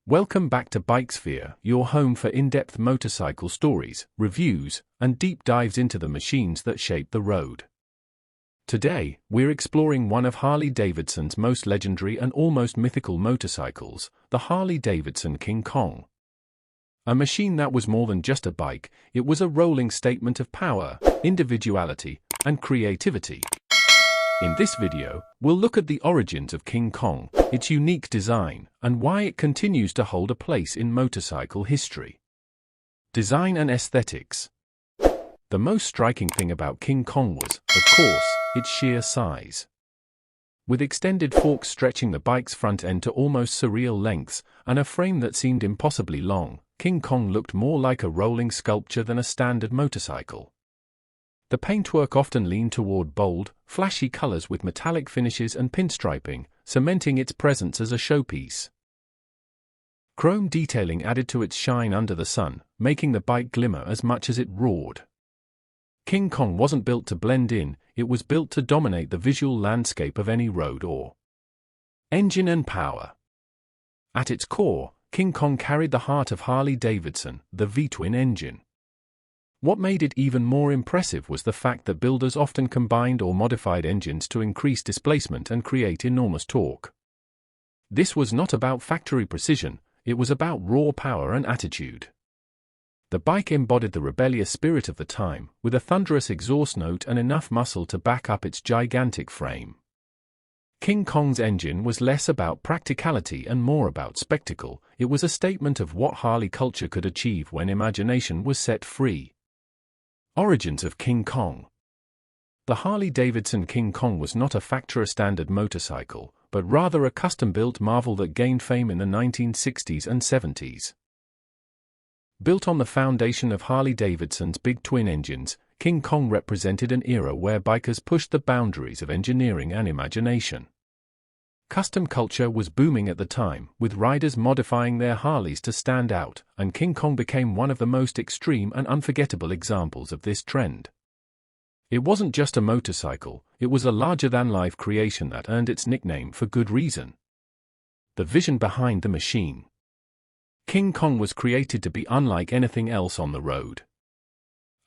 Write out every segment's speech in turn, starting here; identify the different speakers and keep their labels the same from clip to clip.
Speaker 1: Welcome back to Bikesphere, your home for in-depth motorcycle stories, reviews, and deep dives into the machines that shape the road. Today, we're exploring one of Harley Davidson's most legendary and almost mythical motorcycles, the Harley Davidson King Kong. A machine that was more than just a bike, it was a rolling statement of power, individuality, and creativity. In this video, we'll look at the origins of King Kong, its unique design, and why it continues to hold a place in motorcycle history. Design and aesthetics. The most striking thing about King Kong was, of course, its sheer size. With extended forks stretching the bike's front end to almost surreal lengths, and a frame that seemed impossibly long, King Kong looked more like a rolling sculpture than a standard motorcycle. The paintwork often leaned toward bold, flashy colors with metallic finishes and pinstriping, cementing its presence as a showpiece. Chrome detailing added to its shine under the sun, making the bike glimmer as much as it roared. King Kong wasn't built to blend in, it was built to dominate the visual landscape of any road or engine and power. At its core, King Kong carried the heart of Harley Davidson, the V-twin engine. What made it even more impressive was the fact that builders often combined or modified engines to increase displacement and create enormous torque. This was not about factory precision, it was about raw power and attitude. The bike embodied the rebellious spirit of the time, with a thunderous exhaust note and enough muscle to back up its gigantic frame. King Kong's engine was less about practicality and more about spectacle. It was a statement of what Harley culture could achieve when imagination was set free. Origins of King Kong. The Harley Davidson King Kong was not a factory-standard motorcycle, but rather a custom-built marvel that gained fame in the 1960s and 70s. Built on the foundation of Harley Davidson's big twin engines, King Kong represented an era where bikers pushed the boundaries of engineering and imagination. Custom culture was booming at the time, with riders modifying their Harleys to stand out, and King Kong became one of the most extreme and unforgettable examples of this trend. It wasn't just a motorcycle, it was a larger-than-life creation that earned its nickname for good reason. The vision behind the machine. King Kong was created to be unlike anything else on the road.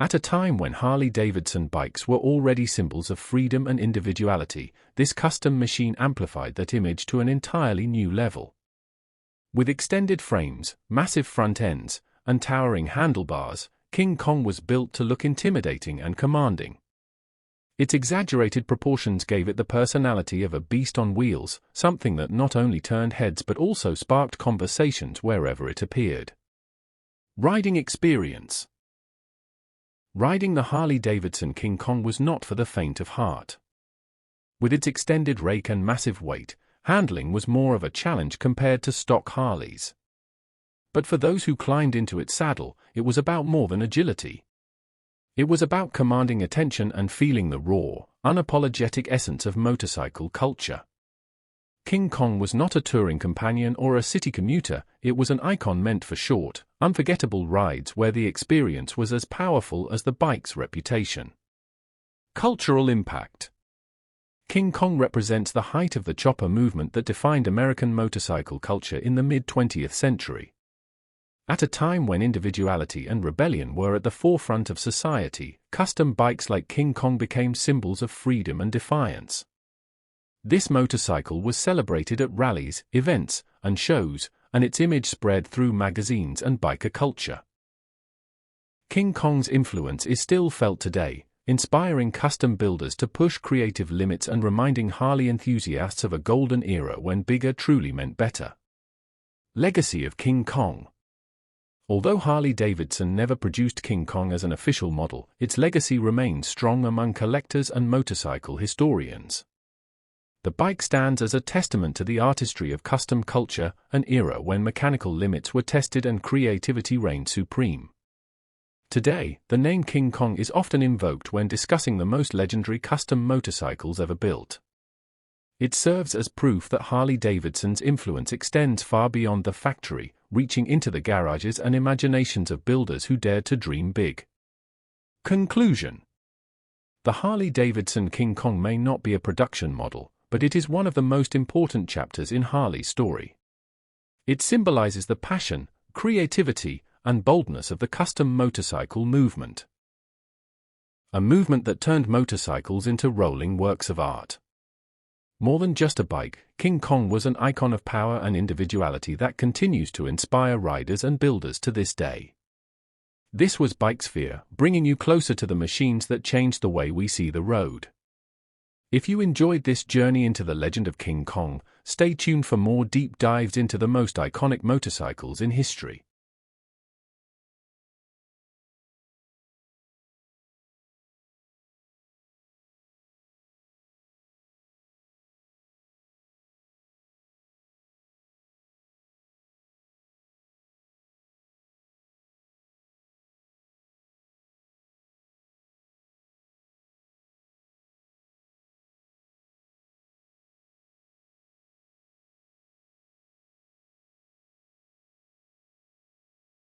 Speaker 1: At a time when Harley-Davidson bikes were already symbols of freedom and individuality, this custom machine amplified that image to an entirely new level. With extended frames, massive front ends, and towering handlebars, King Kong was built to look intimidating and commanding. Its exaggerated proportions gave it the personality of a beast on wheels, something that not only turned heads but also sparked conversations wherever it appeared. Riding experience. Riding the Harley-Davidson King Kong was not for the faint of heart. With its extended rake and massive weight, handling was more of a challenge compared to stock Harleys. But for those who climbed into its saddle, it was about more than agility. It was about commanding attention and feeling the raw, unapologetic essence of motorcycle culture. King Kong was not a touring companion or a city commuter, it was an icon meant for short, unforgettable rides where the experience was as powerful as the bike's reputation. Cultural impact. King Kong represents the height of the chopper movement that defined American motorcycle culture in the mid-20th century. At a time when individuality and rebellion were at the forefront of society, custom bikes like King Kong became symbols of freedom and defiance. This motorcycle was celebrated at rallies, events, and shows, and its image spread through magazines and biker culture. King Kong's influence is still felt today, inspiring custom builders to push creative limits and reminding Harley enthusiasts of a golden era when bigger truly meant better. Legacy of King Kong. Although Harley-Davidson never produced King Kong as an official model, its legacy remains strong among collectors and motorcycle historians. The bike stands as a testament to the artistry of custom culture, an era when mechanical limits were tested and creativity reigned supreme. Today, the name King Kong is often invoked when discussing the most legendary custom motorcycles ever built. It serves as proof that Harley-Davidson's influence extends far beyond the factory, reaching into the garages and imaginations of builders who dared to dream big. Conclusion. The Harley-Davidson King Kong may not be a production model, but it is one of the most important chapters in Harley's story. It symbolizes the passion, creativity, and boldness of the custom motorcycle movement. A movement that turned motorcycles into rolling works of art. More than just a bike, King Kong was an icon of power and individuality that continues to inspire riders and builders to this day. This was Bikesphere, bringing you closer to the machines that changed the way we see the road. If you enjoyed this journey into the legend of King Kong, stay tuned for more deep dives into the most iconic motorcycles in history.